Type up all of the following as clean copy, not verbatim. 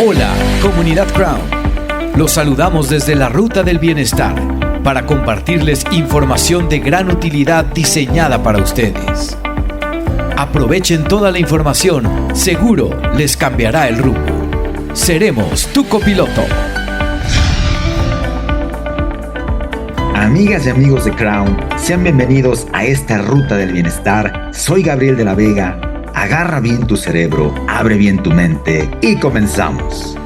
Hola, Comunidad Crown. Los saludamos desde la Ruta del Bienestar para compartirles información de gran utilidad diseñada para ustedes. Aprovechen toda la información, seguro les cambiará el rumbo. Seremos tu copiloto. Amigas y amigos de Crown, sean bienvenidos a esta Ruta del Bienestar. Soy Gabriel de la Vega. Agarra bien tu cerebro, abre bien tu mente y comenzamos.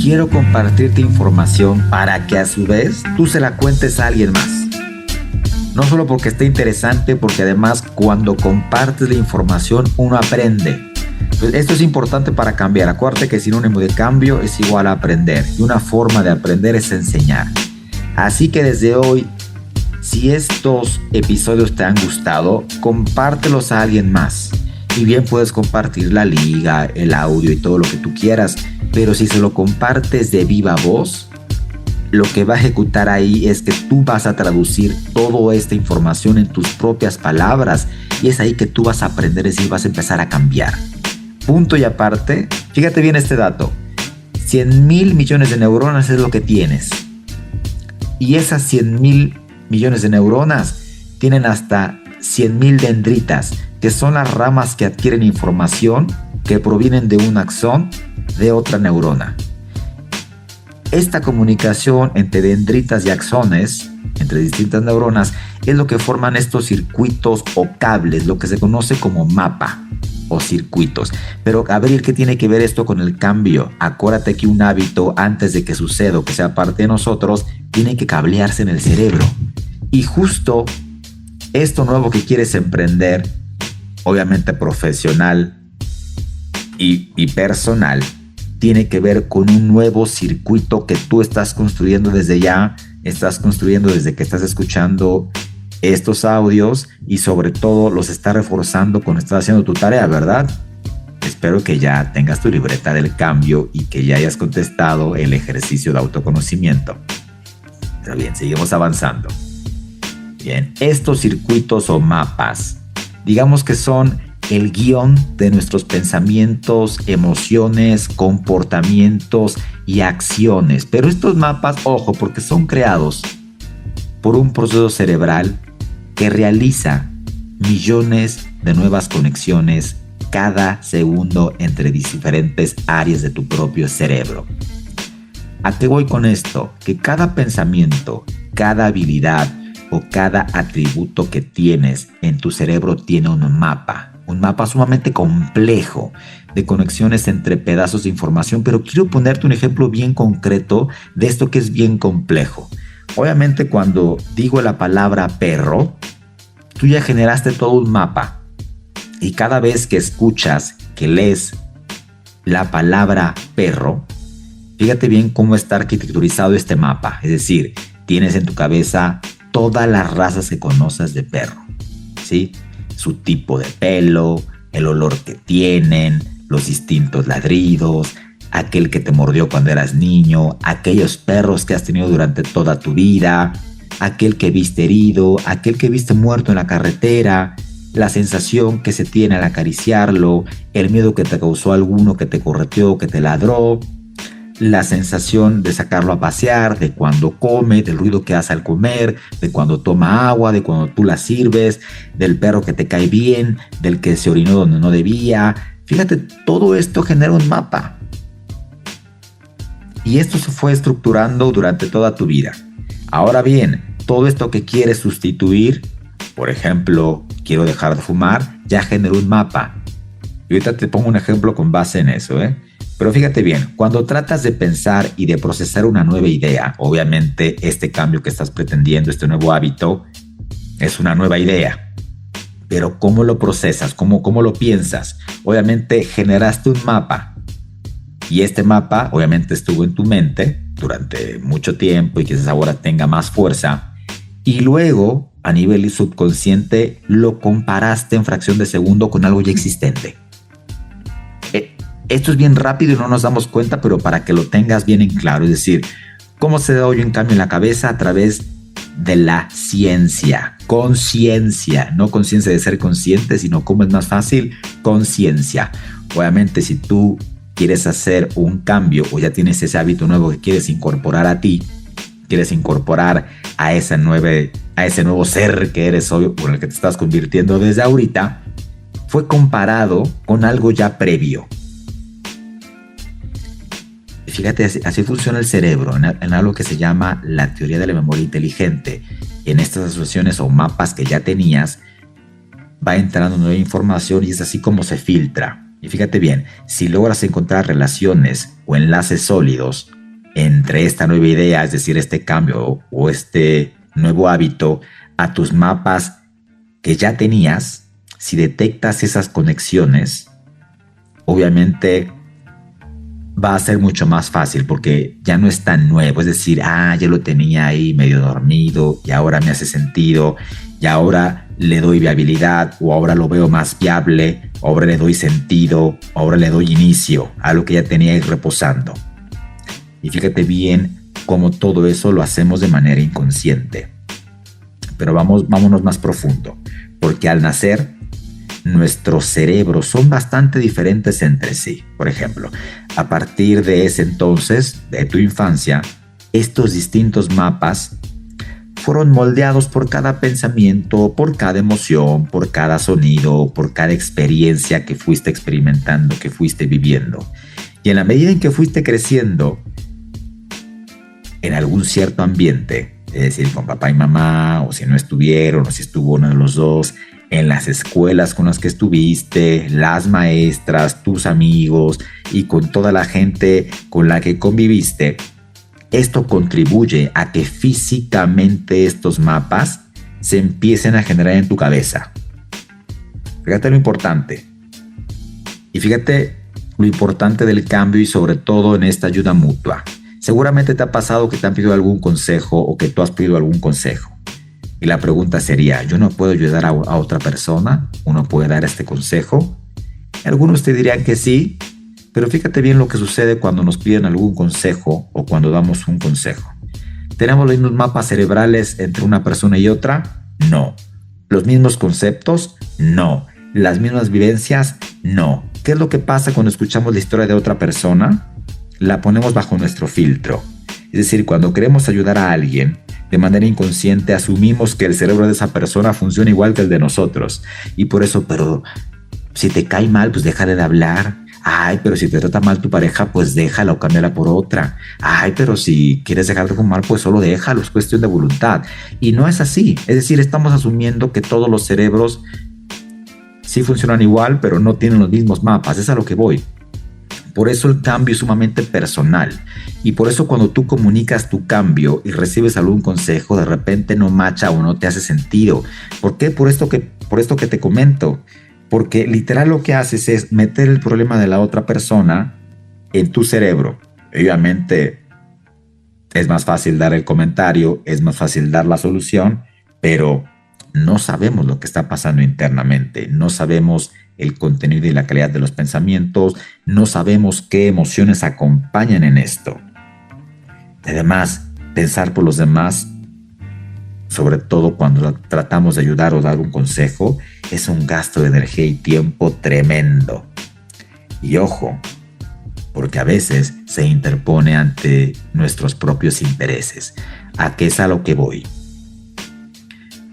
Quiero compartirte información para que a su vez tú se la cuentes a alguien más. No solo porque esté interesante, porque además cuando compartes la información uno aprende. Pues esto es importante para cambiar. Acuérdate que sinónimo de cambio es igual a aprender. Y una forma de aprender es enseñar. Así que desde hoy, si estos episodios te han gustado, compártelos a alguien más. Y bien puedes compartir la liga, el audio y todo lo que tú quieras. Pero si se lo compartes de viva voz, lo que va a ejecutar ahí es que tú vas a traducir toda esta información en tus propias palabras. Y es ahí que tú vas a aprender, es decir, vas a empezar a cambiar. Punto y aparte, fíjate bien este dato. 100,000 millones de neuronas es lo que tienes. Y esas 100,000 millones de neuronas tienen hasta 100,000 dendritas, que son las ramas que adquieren información que provienen de un axón de otra neurona. Esta comunicación entre dendritas y axones, entre distintas neuronas, es lo que forman estos circuitos o cables, lo que se conoce como mapa o circuitos. Pero Gabriel, ¿qué tiene que ver esto con el cambio? Acuérdate que un hábito, antes de que suceda o que sea parte de nosotros, tiene que cablearse en el cerebro. Y justo esto nuevo que quieres emprender, obviamente profesional y personal, tiene que ver con un nuevo circuito que tú estás construyendo desde ya, estás construyendo desde que estás escuchando estos audios y sobre todo los estás reforzando cuando estás haciendo tu tarea, ¿verdad? Espero que ya tengas tu libreta del cambio y que ya hayas contestado el ejercicio de autoconocimiento. Pero bien, seguimos avanzando. Bien, estos circuitos o mapas, digamos que son el guión de nuestros pensamientos, emociones, comportamientos y acciones. Pero estos mapas, ojo, porque son creados por un proceso cerebral que realiza millones de nuevas conexiones cada segundo entre diferentes áreas de tu propio cerebro. ¿A qué voy con esto? Que cada pensamiento, cada habilidad o cada atributo que tienes en tu cerebro tiene un mapa sumamente complejo de conexiones entre pedazos de información, pero quiero ponerte un ejemplo bien concreto de esto que es bien complejo. Obviamente cuando digo la palabra perro, tú ya generaste todo un mapa y cada vez que escuchas, que lees la palabra perro, fíjate bien cómo está arquitecturizado este mapa. Es decir, tienes en tu cabeza todas las razas que conoces de perro, ¿sí? Su tipo de pelo, el olor que tienen, los distintos ladridos, aquel que te mordió cuando eras niño, aquellos perros que has tenido durante toda tu vida, aquel que viste herido, aquel que viste muerto en la carretera, la sensación que se tiene al acariciarlo, el miedo que te causó alguno que te correteó, que te ladró, la sensación de sacarlo a pasear, de cuando come, del ruido que hace al comer, de cuando toma agua, de cuando tú la sirves, del perro que te cae bien, del que se orinó donde no debía. Fíjate, todo esto genera un mapa. Y esto se fue estructurando durante toda tu vida. Ahora bien, todo esto que quieres sustituir, por ejemplo, quiero dejar de fumar, ya generó un mapa. Y ahorita te pongo un ejemplo con base en eso, Pero fíjate bien, cuando tratas de pensar y de procesar una nueva idea, obviamente este cambio que estás pretendiendo, este nuevo hábito, es una nueva idea. Pero ¿cómo lo procesas? ¿Cómo lo piensas? Obviamente generaste un mapa. Y este mapa obviamente estuvo en tu mente durante mucho tiempo y quizás ahora tenga más fuerza. Y luego, a nivel subconsciente, lo comparaste en fracción de segundo con algo ya existente. Esto es bien rápido y no nos damos cuenta, pero para que lo tengas bien en claro. Es decir, ¿cómo se da hoy un cambio en la cabeza? A través de la ciencia. Conciencia, no conciencia de ser consciente, sino cómo es más fácil conciencia. Obviamente, si tú quieres hacer un cambio o ya tienes ese hábito nuevo que quieres incorporar a ti, quieres incorporar a ese nuevo ser que eres hoy, por el que te estás convirtiendo desde ahorita, fue comparado con algo ya previo. Fíjate, así funciona el cerebro, en algo que se llama la teoría de la memoria inteligente. En estas asociaciones o mapas que ya tenías, va entrando nueva información y es así como se filtra. Y fíjate bien, si logras encontrar relaciones o enlaces sólidos entre esta nueva idea, es decir, este cambio o este nuevo hábito, a tus mapas que ya tenías, si detectas esas conexiones, obviamente va a ser mucho más fácil porque ya no es tan nuevo. Es decir, ya lo tenía ahí medio dormido y ahora me hace sentido y ahora le doy viabilidad o ahora lo veo más viable, ahora le doy sentido, ahora le doy inicio a lo que ya tenía ahí reposando. Y fíjate bien cómo todo eso lo hacemos de manera inconsciente. Pero vámonos más profundo, porque al nacer nuestros cerebros son bastante diferentes entre sí. Por ejemplo, a partir de ese entonces, de tu infancia, estos distintos mapas fueron moldeados por cada pensamiento, por cada emoción, por cada sonido, por cada experiencia que fuiste experimentando, que fuiste viviendo. Y en la medida en que fuiste creciendo en algún cierto ambiente, es decir, con papá y mamá, o si no estuvieron, o si estuvo uno de los dos, en las escuelas con las que estuviste, las maestras, tus amigos y con toda la gente con la que conviviste, esto contribuye a que físicamente estos mapas se empiecen a generar en tu cabeza. Fíjate lo importante. Y fíjate lo importante del cambio y sobre todo en esta ayuda mutua. Seguramente te ha pasado que te han pedido algún consejo o que tú has pedido algún consejo. Y la pregunta sería, ¿yo no puedo ayudar a otra persona? ¿Uno puede dar este consejo? Algunos te dirían que sí, pero fíjate bien lo que sucede cuando nos piden algún consejo o cuando damos un consejo. ¿Tenemos los mismos mapas cerebrales entre una persona y otra? No. ¿Los mismos conceptos? No. ¿Las mismas vivencias? No. ¿Qué es lo que pasa cuando escuchamos la historia de otra persona? La ponemos bajo nuestro filtro. Es decir, cuando queremos ayudar a alguien, de manera inconsciente asumimos que el cerebro de esa persona funciona igual que el de nosotros. Y por eso, pero si te cae mal, pues déjale de hablar. Ay, pero si te trata mal tu pareja, pues déjala o cámbiala por otra. Ay, pero si quieres dejar de fumar, pues solo déjalo, es cuestión de voluntad. Y no es así. Es decir, estamos asumiendo que todos los cerebros sí funcionan igual, pero no tienen los mismos mapas. Es a lo que voy. Por eso el cambio es sumamente personal. Y por eso cuando tú comunicas tu cambio y recibes algún consejo, de repente no macha o no te hace sentido. ¿Por qué? Por esto que te comento. Porque literal lo que haces es meter el problema de la otra persona en tu cerebro. Obviamente es más fácil dar el comentario, es más fácil dar la solución, pero no sabemos lo que está pasando internamente, no sabemos el contenido y la calidad de los pensamientos, no sabemos qué emociones acompañan en esto. Además, pensar por los demás, sobre todo cuando tratamos de ayudar o dar un consejo, es un gasto de energía y tiempo tremendo. Y ojo, porque a veces se interpone ante nuestros propios intereses. ¿A qué es a lo que voy?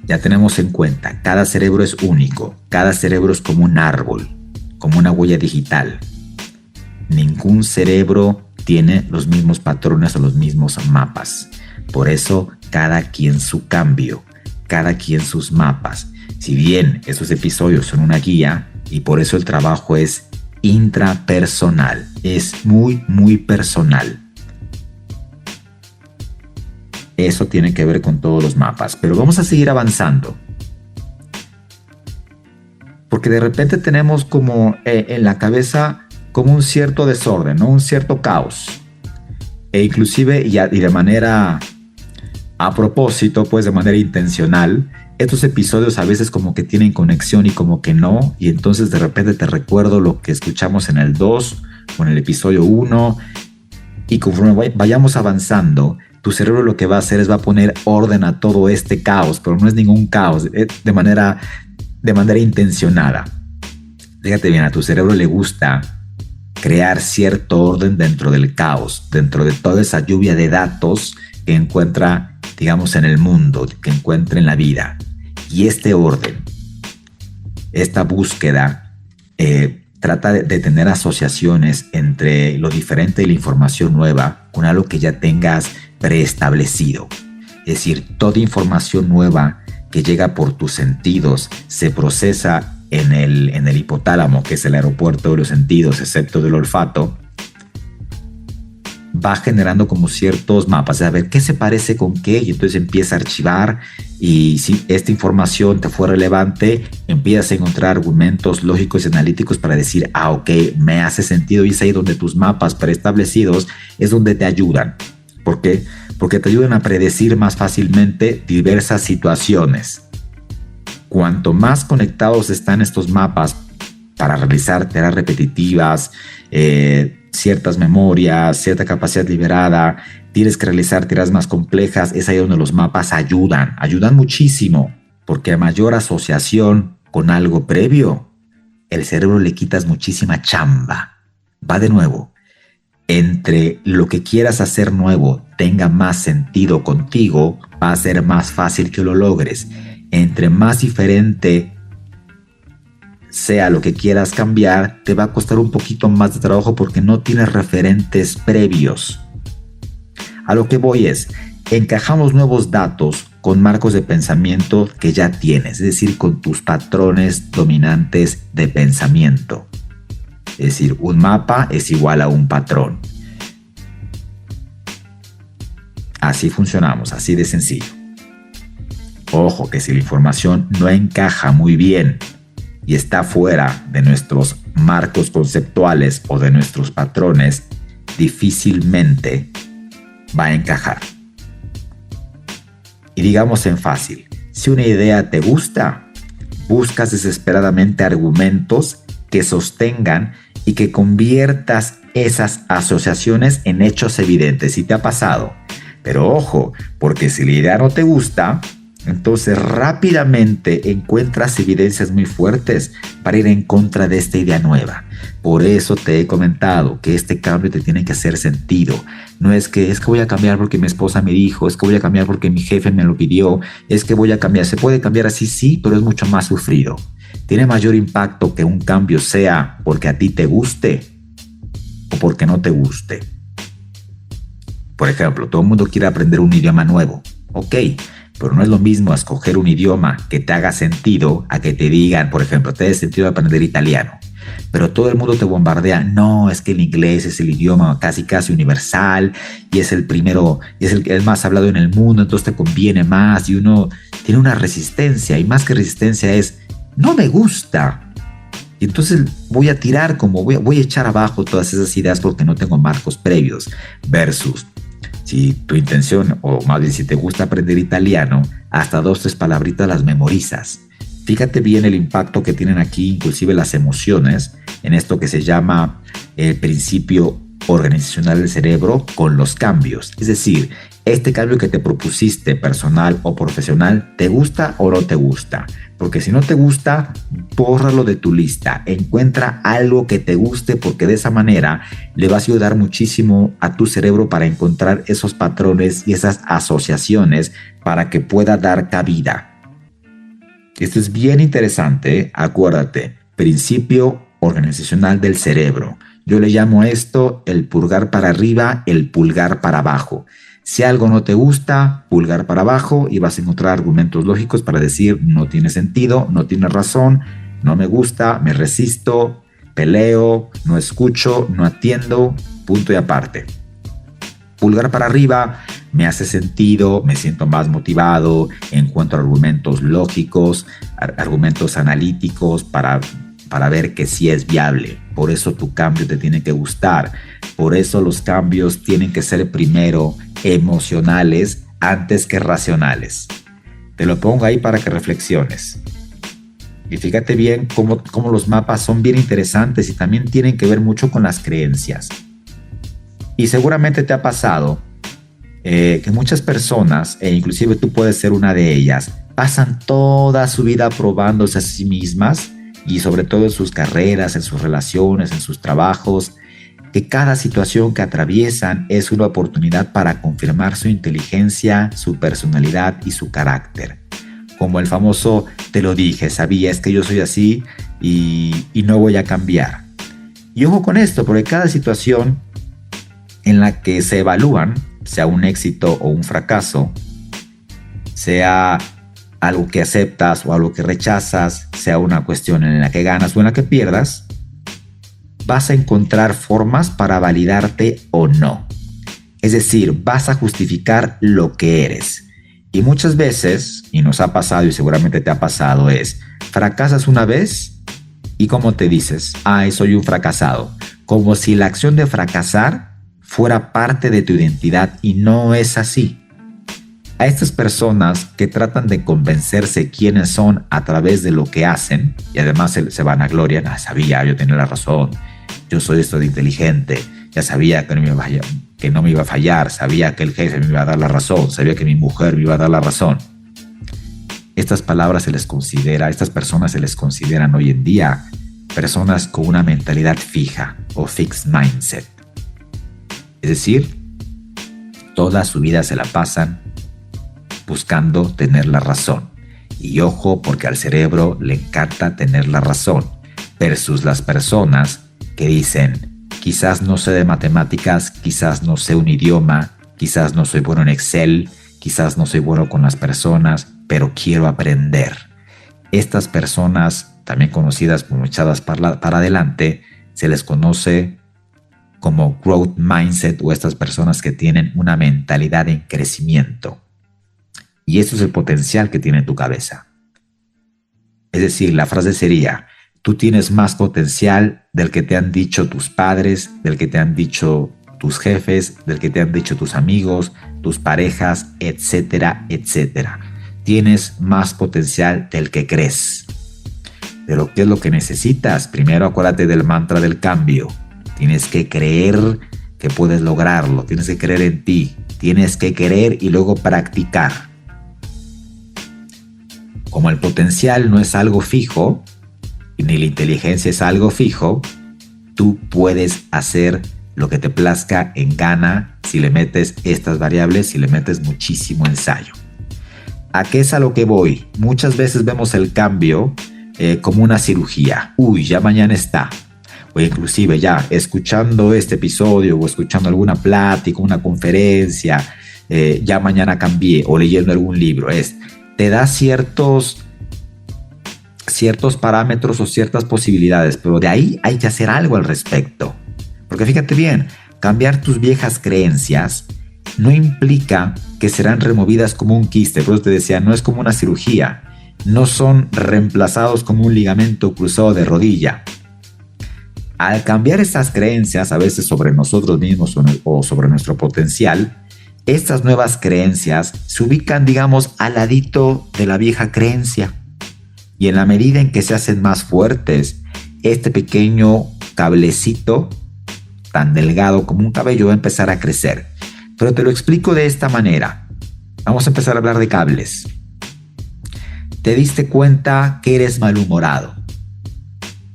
Ya tenemos en cuenta, cada cerebro es único, cada cerebro es como un árbol, como una huella digital. Ningún cerebro tiene los mismos patrones o los mismos mapas. Por eso, cada quien su cambio, cada quien sus mapas. Si bien estos episodios son una guía, y por eso el trabajo es intrapersonal, es muy, muy personal. Eso tiene que ver con todos los mapas, pero vamos a seguir avanzando. Porque de repente tenemos como en la cabeza como un cierto desorden, ¿no? Un cierto caos. E inclusive y de manera a propósito, pues de manera intencional, estos episodios a veces como que tienen conexión y como que no, y entonces de repente te recuerdo lo que escuchamos en el 2 o en el episodio 1, y conforme vayamos avanzando, tu cerebro lo que va a hacer es va a poner orden a todo este caos, pero no es ningún caos, de manera intencionada. Fíjate bien, a tu cerebro le gusta crear cierto orden dentro del caos, dentro de toda esa lluvia de datos que encuentra, digamos, en el mundo, que encuentra en la vida. Y este orden, esta búsqueda, trata de tener asociaciones entre lo diferente de la información nueva con algo que ya tengas preestablecido. Es decir, toda información nueva que llega por tus sentidos se procesa en el hipotálamo, que es el aeropuerto de los sentidos, excepto del olfato, va generando como ciertos mapas, a ver qué se parece con qué, y entonces empieza a archivar, y si esta información te fue relevante, empiezas a encontrar argumentos lógicos y analíticos para decir, ok, me hace sentido, y es ahí donde tus mapas preestablecidos es donde te ayudan. ¿Por qué? Porque te ayudan a predecir más fácilmente diversas situaciones. Cuanto más conectados están estos mapas para realizar tareas repetitivas, ciertas memorias, cierta capacidad liberada, tienes que realizar tareas más complejas, es ahí donde los mapas ayudan muchísimo, porque a mayor asociación con algo previo, el cerebro le quitas muchísima chamba. Va de nuevo, entre lo que quieras hacer nuevo tenga más sentido contigo, va a ser más fácil que lo logres. Entre más diferente sea lo que quieras cambiar, te va a costar un poquito más de trabajo porque no tienes referentes previos. A lo que voy es, encajamos nuevos datos con marcos de pensamiento que ya tienes, es decir, con tus patrones dominantes de pensamiento. Es decir, un mapa es igual a un patrón. Así funcionamos, así de sencillo. Ojo, que si la información no encaja muy bien y está fuera de nuestros marcos conceptuales o de nuestros patrones, difícilmente va a encajar. Y digamos en fácil, si una idea te gusta, buscas desesperadamente argumentos que sostengan y que conviertas esas asociaciones en hechos evidentes. Si te ha pasado. Pero ojo, porque si la idea no te gusta, entonces rápidamente encuentras evidencias muy fuertes para ir en contra de esta idea nueva. Por eso te he comentado que este cambio te tiene que hacer sentido. No es que voy a cambiar porque mi esposa me dijo, es que voy a cambiar porque mi jefe me lo pidió, es que voy a cambiar. Se puede cambiar así, sí, pero es mucho más sufrido. Tiene mayor impacto que un cambio sea porque a ti te guste o porque no te guste. Por ejemplo, todo el mundo quiere aprender un idioma nuevo. Ok, pero no es lo mismo escoger un idioma que te haga sentido a que te digan, por ejemplo, te hace sentido aprender italiano. Pero todo el mundo te bombardea, no, es que el inglés es el idioma casi universal y es el primero, es el más hablado en el mundo, entonces te conviene más, y uno tiene una resistencia, y más que resistencia es, no me gusta. Y entonces voy a tirar, voy a echar abajo todas esas ideas porque no tengo marcos previos. Versus, si tu intención, o más bien si te gusta aprender italiano, hasta 2 o 3 palabritas las memorizas. Fíjate bien el impacto que tienen aquí, inclusive las emociones, en esto que se llama el principio organizacional del cerebro con los cambios. Es decir, este cambio que te propusiste, personal o profesional, ¿te gusta o no te gusta? Porque si no te gusta, bórralo de tu lista. Encuentra algo que te guste, porque de esa manera le vas a ayudar muchísimo a tu cerebro para encontrar esos patrones y esas asociaciones para que pueda dar cabida. Esto es bien interesante, ¿eh? Acuérdate, principio organizacional del cerebro. Yo le llamo a esto el pulgar para arriba, el pulgar para abajo. Si algo no te gusta, pulgar para abajo, y vas a encontrar argumentos lógicos para decir no tiene sentido, no tiene razón, no me gusta, me resisto, peleo, no escucho, no atiendo, punto y aparte. Pulgar para arriba, me hace sentido, me siento más motivado, encuentro argumentos lógicos, argumentos analíticos para ver que sí es viable. Por eso tu cambio te tiene que gustar. Por eso los cambios tienen que ser primero emocionales antes que racionales. Te lo pongo ahí para que reflexiones. Y fíjate bien cómo los mapas son bien interesantes y también tienen que ver mucho con las creencias. Y seguramente te ha pasado que muchas personas, e inclusive tú puedes ser una de ellas, pasan toda su vida probándose a sí mismas y sobre todo en sus carreras, en sus relaciones, en sus trabajos, que cada situación que atraviesan es una oportunidad para confirmar su inteligencia, su personalidad y su carácter. Como el famoso "te lo dije, sabías que yo soy así y no voy a cambiar". Y ojo con esto, porque cada situación en la que se evalúan, sea un éxito o un fracaso, sea algo que aceptas o algo que rechazas, sea una cuestión en la que ganas o en la que pierdas, vas a encontrar formas para validarte o no. Es decir, vas a justificar lo que eres. Y muchas veces, y nos ha pasado y seguramente te ha pasado, fracasas una vez y ¿cómo te dices? "Ay, soy un fracasado". Como si la acción de fracasar fuera parte de tu identidad, y no es así. A estas personas que tratan de convencerse quiénes son a través de lo que hacen, y además se vanaglorian: "Sabía, yo tenía la razón, yo soy esto de inteligente, ya sabía que no me iba a fallar, sabía que el jefe me iba a dar la razón, sabía que mi mujer me iba a dar la razón". Estas personas se les consideran hoy en día personas con una mentalidad fija o fixed mindset. Es decir, toda su vida se la pasan buscando tener la razón. Y ojo, porque al cerebro le encanta tener la razón, versus las personas que dicen: "Quizás no sé de matemáticas, quizás no sé un idioma, quizás no soy bueno en Excel, quizás no soy bueno con las personas, pero quiero aprender". Estas personas, también conocidas como echadas para adelante, se les conoce como growth mindset, o estas personas que tienen una mentalidad en crecimiento. Y eso es el potencial que tiene tu cabeza. Es decir, la frase sería: tú tienes más potencial del que te han dicho tus padres, del que te han dicho tus jefes, del que te han dicho tus amigos, tus parejas, etcétera, etcétera. Tienes más potencial del que crees. Pero ¿qué es lo que necesitas? Primero, acuérdate del mantra del cambio. Tienes que creer que puedes lograrlo, tienes que creer en ti, tienes que querer y luego practicar. Como el potencial no es algo fijo, ni la inteligencia es algo fijo, tú puedes hacer lo que te plazca en gana si le metes estas variables, si le metes muchísimo ensayo. ¿A qué es a lo que voy? Muchas veces vemos el cambio como una cirugía. Ya mañana está. O inclusive ya escuchando este episodio o escuchando alguna plática, una conferencia, ya mañana cambié, o leyendo algún libro. Te da ciertos parámetros o ciertas posibilidades, pero de ahí hay que hacer algo al respecto. Porque fíjate bien, cambiar tus viejas creencias no implica que serán removidas como un quiste. Por eso te decía, no es como una cirugía, no son reemplazados como un ligamento cruzado de rodilla. Al cambiar estas creencias, a veces sobre nosotros mismos o sobre nuestro potencial, estas nuevas creencias se ubican, digamos, al ladito de la vieja creencia. Y en la medida en que se hacen más fuertes, este pequeño cablecito, tan delgado como un cabello, va a empezar a crecer. Pero te lo explico de esta manera. Vamos a empezar a hablar de cables. Te diste cuenta que eres malhumorado.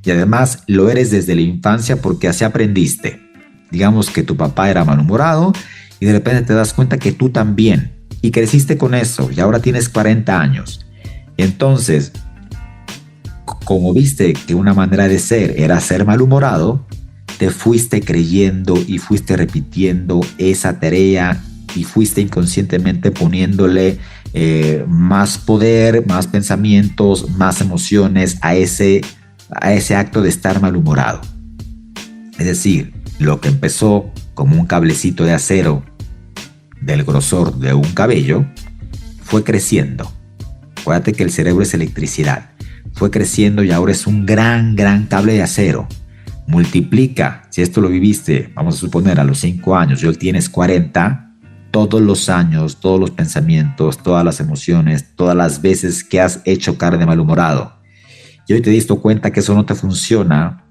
Y además lo eres desde la infancia porque así aprendiste. Digamos que tu papá era malhumorado y de repente te das cuenta que tú también. Y creciste con eso y ahora tienes 40 años. Y entonces, como viste que una manera de ser era ser malhumorado, te fuiste creyendo y fuiste repitiendo esa tarea y fuiste inconscientemente poniéndole más poder, más pensamientos, más emociones a ese acto de estar malhumorado. Es decir, lo que empezó como un cablecito de acero del grosor de un cabello fue creciendo. Acuérdate que el cerebro es electricidad. Fue creciendo y ahora es un gran cable de acero. Multiplica, si esto lo viviste, vamos a suponer a los 5 años y hoy tienes 40, todos los años, todos los pensamientos, todas las emociones, todas las veces que has hecho cara de malhumorado. Y hoy te diste cuenta que eso no te funciona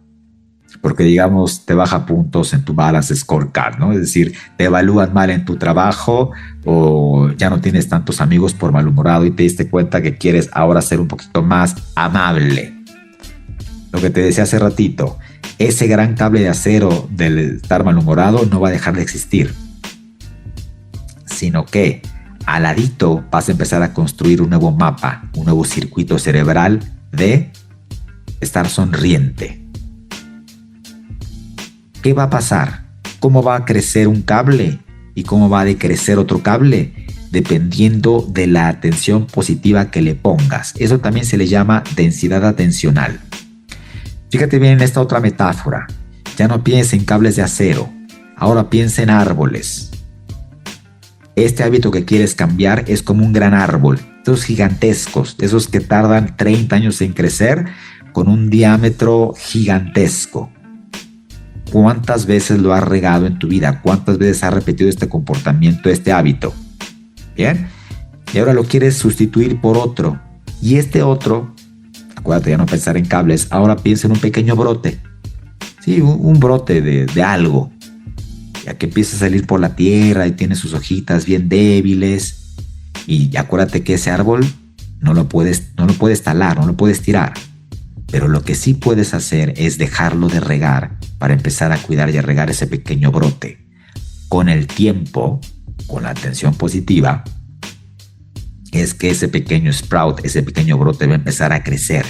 porque, digamos, te baja puntos en tu balance scorecard, ¿no? Es decir, te evalúan mal en tu trabajo o ya no tienes tantos amigos por malhumorado y te diste cuenta que quieres ahora ser un poquito más amable. Lo que te decía hace ratito, ese gran cable de acero del estar malhumorado no va a dejar de existir, sino que al ladito vas a empezar a construir un nuevo mapa, un nuevo circuito cerebral de estar sonriente. ¿Qué va a pasar? ¿Cómo va a crecer un cable y cómo va a decrecer otro cable? Dependiendo de la atención positiva que le pongas. Eso también se le llama densidad atencional. Fíjate bien en esta otra metáfora. Ya no piensa en cables de acero, ahora piensa en árboles. Este hábito que quieres cambiar es como un gran árbol, esos gigantescos, esos que tardan 30 años en crecer, con un diámetro gigantesco. ¿Cuántas veces lo has regado en tu vida? ¿Cuántas veces has repetido este comportamiento, este hábito? Bien, y ahora lo quieres sustituir por otro. Y este otro, acuérdate ya no pensar en cables, ahora piensa en un pequeño brote. Sí, un brote de algo. Ya que empieza a salir por la tierra y tiene sus hojitas bien débiles. Y acuérdate que ese árbol no lo puedes talar, no lo puedes tirar. Pero lo que sí puedes hacer es dejarlo de regar para empezar a cuidar y a regar ese pequeño brote. Con el tiempo, con la atención positiva, es que ese pequeño sprout, ese pequeño brote va a empezar a crecer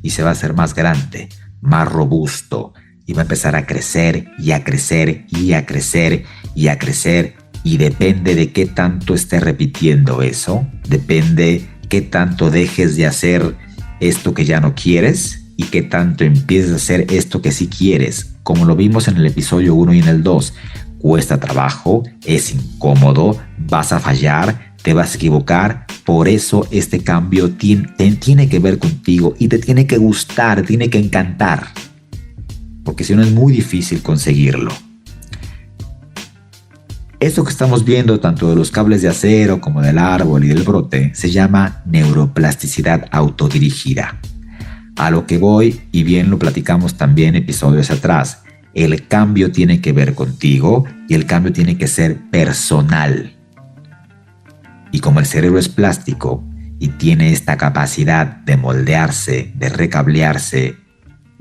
y se va a hacer más grande, más robusto, y va a empezar a crecer y a crecer y a crecer y a crecer, y depende de qué tanto estés repitiendo eso, depende qué tanto dejes de hacer esto que ya no quieres y qué tanto empieces a hacer esto que sí quieres, como lo vimos en el episodio 1 y en el 2. Cuesta trabajo, es incómodo, vas a fallar, te vas a equivocar. Por eso este cambio tiene que ver contigo y te tiene que gustar, tiene que encantar. Porque si no es muy difícil conseguirlo. Esto que estamos viendo, tanto de los cables de acero como del árbol y del brote, se llama neuroplasticidad autodirigida. A lo que voy, y bien lo platicamos también episodios atrás, el cambio tiene que ver contigo y el cambio tiene que ser personal. Y como el cerebro es plástico y tiene esta capacidad de moldearse, de recablearse,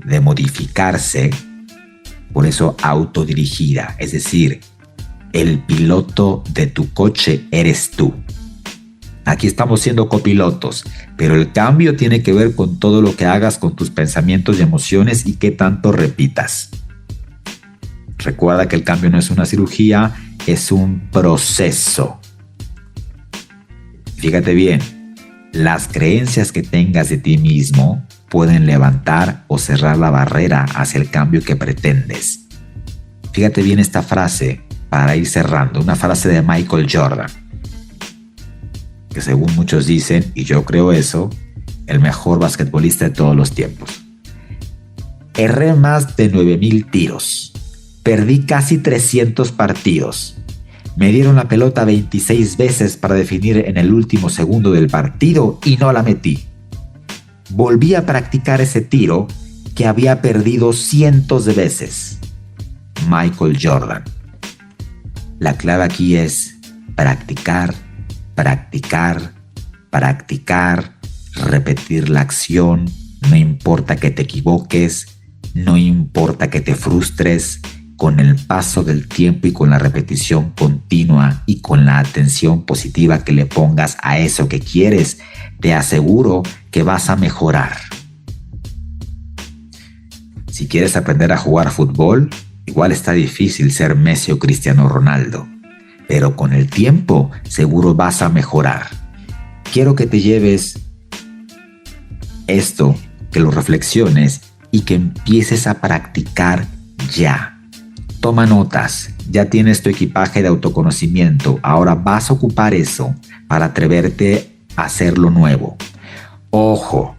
de modificarse, por eso autodirigida, es decir, el piloto de tu coche eres tú. Aquí estamos siendo copilotos, pero el cambio tiene que ver con todo lo que hagas con tus pensamientos y emociones y qué tanto repitas. Recuerda que el cambio no es una cirugía, es un proceso. Fíjate bien, las creencias que tengas de ti mismo pueden levantar o cerrar la barrera hacia el cambio que pretendes. Fíjate bien esta frase para ir cerrando, una frase de Michael Jordan, que según muchos dicen, y yo creo eso, el mejor basquetbolista de todos los tiempos. Erré más de 9,000 tiros, perdí casi 300 partidos, me dieron la pelota 26 veces para definir en el último segundo del partido y no la metí. Volví a practicar ese tiro que había perdido cientos de veces. Michael Jordan. La clave aquí es practicar, practicar, practicar, repetir la acción, no importa que te equivoques, no importa que te frustres, con el paso del tiempo y con la repetición continua y con la atención positiva que le pongas a eso que quieres, te aseguro que vas a mejorar. Si quieres aprender a jugar fútbol, igual está difícil ser Messi o Cristiano Ronaldo, pero con el tiempo seguro vas a mejorar. Quiero que te lleves esto, que lo reflexiones y que empieces a practicar ya. Toma notas, ya tienes tu equipaje de autoconocimiento, ahora vas a ocupar eso para atreverte a hacer lo nuevo. Ojo,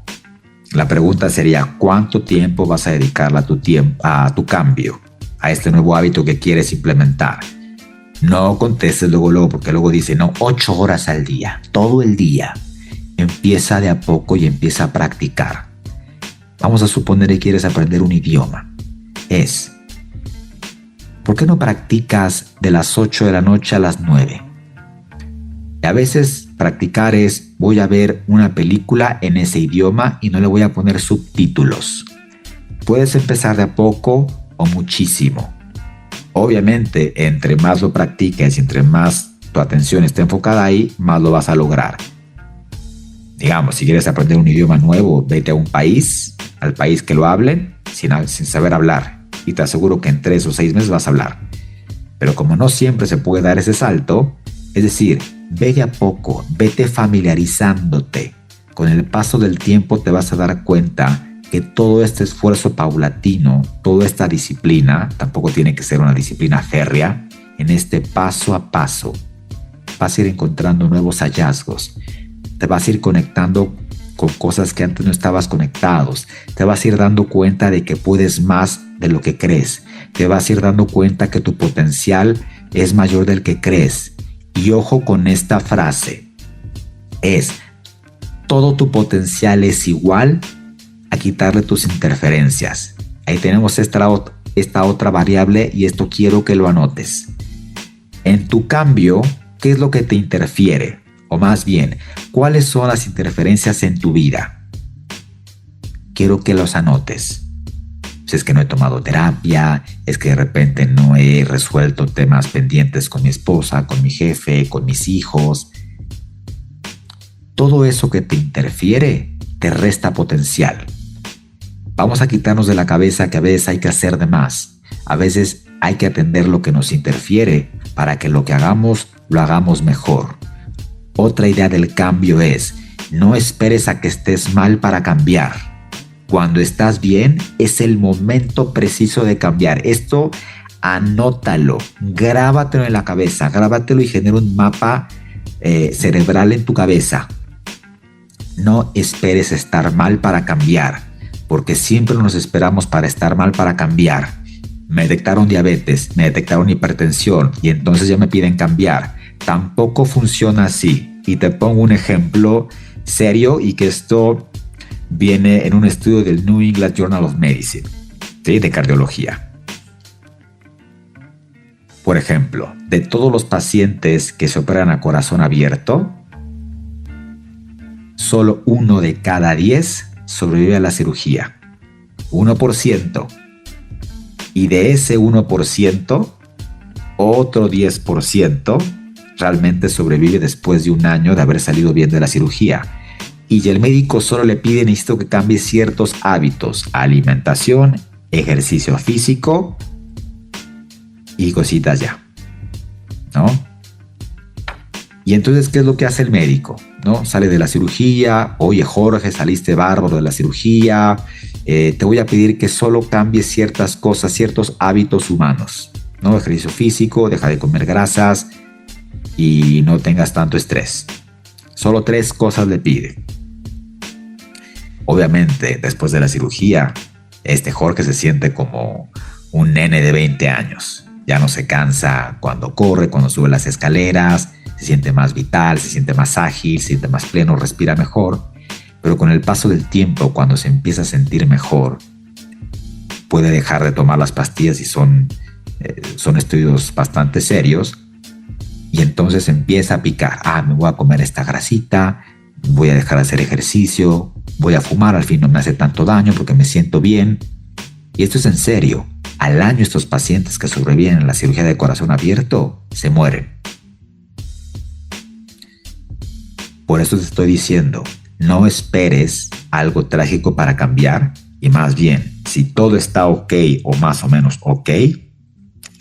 la pregunta sería, ¿cuánto tiempo vas a dedicarle a tu cambio, a este nuevo hábito que quieres implementar? No contestes luego, porque luego dice, no, 8 horas al día, todo el día. Empieza de a poco y empieza a practicar. Vamos a suponer que quieres aprender un idioma. ¿Por qué no practicas de las 8 de la noche a las 9? Y a veces practicar voy a ver una película en ese idioma y no le voy a poner subtítulos. Puedes empezar de a poco o muchísimo. Obviamente, entre más lo practiques y entre más tu atención esté enfocada ahí, más lo vas a lograr. Digamos, si quieres aprender un idioma nuevo, vete a un país, al país que lo hablen, sin saber hablar. Y te aseguro que en 3 o 6 meses vas a hablar. Pero como no siempre se puede dar ese salto, es decir, ve de a poco, vete familiarizándote. Con el paso del tiempo te vas a dar cuenta que todo este esfuerzo paulatino, toda esta disciplina, tampoco tiene que ser una disciplina férrea, en este paso a paso vas a ir encontrando nuevos hallazgos, te vas a ir conectando con cosas que antes no estabas conectados, te vas a ir dando cuenta de que puedes más de lo que crees, te vas a ir dando cuenta que tu potencial es mayor del que crees. Y ojo con esta frase, todo tu potencial es igual a quitarle tus interferencias. Ahí tenemos esta otra variable y esto quiero que lo anotes. En tu cambio, ¿qué es lo que te interfiere? O más bien, ¿cuáles son las interferencias en tu vida? Quiero que los anotes. Si es que no he tomado terapia, es que de repente no he resuelto temas pendientes con mi esposa, con mi jefe, con mis hijos. Todo eso que te interfiere te resta potencial. Vamos a quitarnos de la cabeza que a veces hay que hacer de más. A veces hay que atender lo que nos interfiere para que lo que hagamos, lo hagamos mejor. Otra idea del cambio es, no esperes a que estés mal para cambiar. Cuando estás bien, es el momento preciso de cambiar. Esto, anótalo, grábatelo en la cabeza, grábatelo y genera un mapa cerebral en tu cabeza. No esperes estar mal para cambiar. Porque siempre nos esperamos para estar mal para cambiar. Me detectaron diabetes, me detectaron hipertensión y entonces ya me piden cambiar. Tampoco funciona así. Y te pongo un ejemplo serio y que esto viene en un estudio del New England Journal of Medicine, ¿sí? De cardiología. Por ejemplo, de todos los pacientes que se operan a corazón abierto, solo 1 de cada 10 sobrevive a la cirugía. 1%. Y de ese 1%, otro 10% realmente sobrevive después de un año de haber salido bien de la cirugía. Y el médico solo le pide, necesito que cambie ciertos hábitos: alimentación, ejercicio físico y cositas ya, ¿no? Y entonces, ¿qué es lo que hace el médico? ¿No? Sale de la cirugía, oye Jorge, saliste bárbaro de la cirugía, te voy a pedir que solo cambies ciertas cosas, ciertos hábitos humanos, ¿no? Ejercicio físico, deja de comer grasas y no tengas tanto estrés. Solo 3 cosas le pide. Obviamente, después de la cirugía, Jorge se siente como un nene de 20 años. Ya no se cansa cuando corre, cuando sube las escaleras, se siente más vital, se siente más ágil, se siente más pleno, respira mejor. Pero con el paso del tiempo, cuando se empieza a sentir mejor, puede dejar de tomar las pastillas y son estudios bastante serios. Y entonces empieza a picar. Me voy a comer esta grasita, voy a dejar de hacer ejercicio, voy a fumar, al fin no me hace tanto daño porque me siento bien. Y esto es en serio. Al año estos pacientes que sobreviven a la cirugía de corazón abierto se mueren. Por eso te estoy diciendo, no esperes algo trágico para cambiar y más bien, si todo está ok o más o menos ok,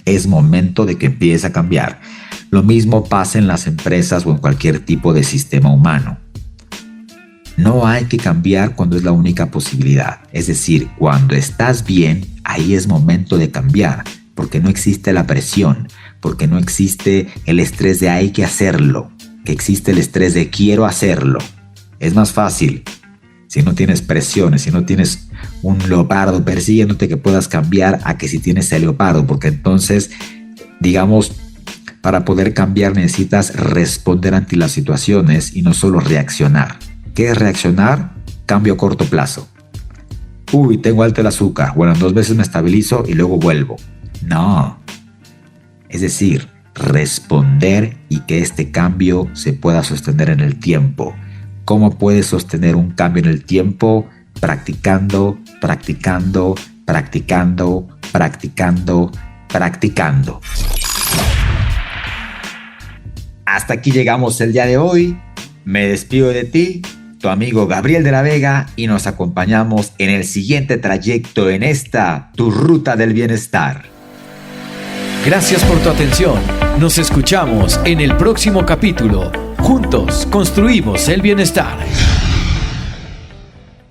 es momento de que empiece a cambiar. Lo mismo pasa en las empresas o en cualquier tipo de sistema humano. No hay que cambiar cuando es la única posibilidad. Es decir, cuando estás bien, ahí es momento de cambiar, porque no existe la presión, porque no existe el estrés de hay que hacerlo, que existe el estrés de quiero hacerlo. Es más fácil si no tienes presiones, si no tienes un leopardo persiguiéndote que puedas cambiar a que si tienes el leopardo, porque entonces, digamos, para poder cambiar necesitas responder ante las situaciones y no solo reaccionar. ¿Qué es reaccionar? Cambio a corto plazo. Uy, tengo alto el azúcar. Bueno, en 2 veces me estabilizo y luego vuelvo. No. Es decir, responder y que este cambio se pueda sostener en el tiempo. ¿Cómo puedes sostener un cambio en el tiempo? Practicando, practicando practicando, practicando, practicando. Hasta aquí llegamos el día de hoy. Me despido de ti, tu amigo Gabriel de la Vega, y nos acompañamos en el siguiente trayecto en esta, tu ruta del bienestar. Gracias por tu atención. Nos escuchamos en el próximo capítulo. Juntos construimos el bienestar.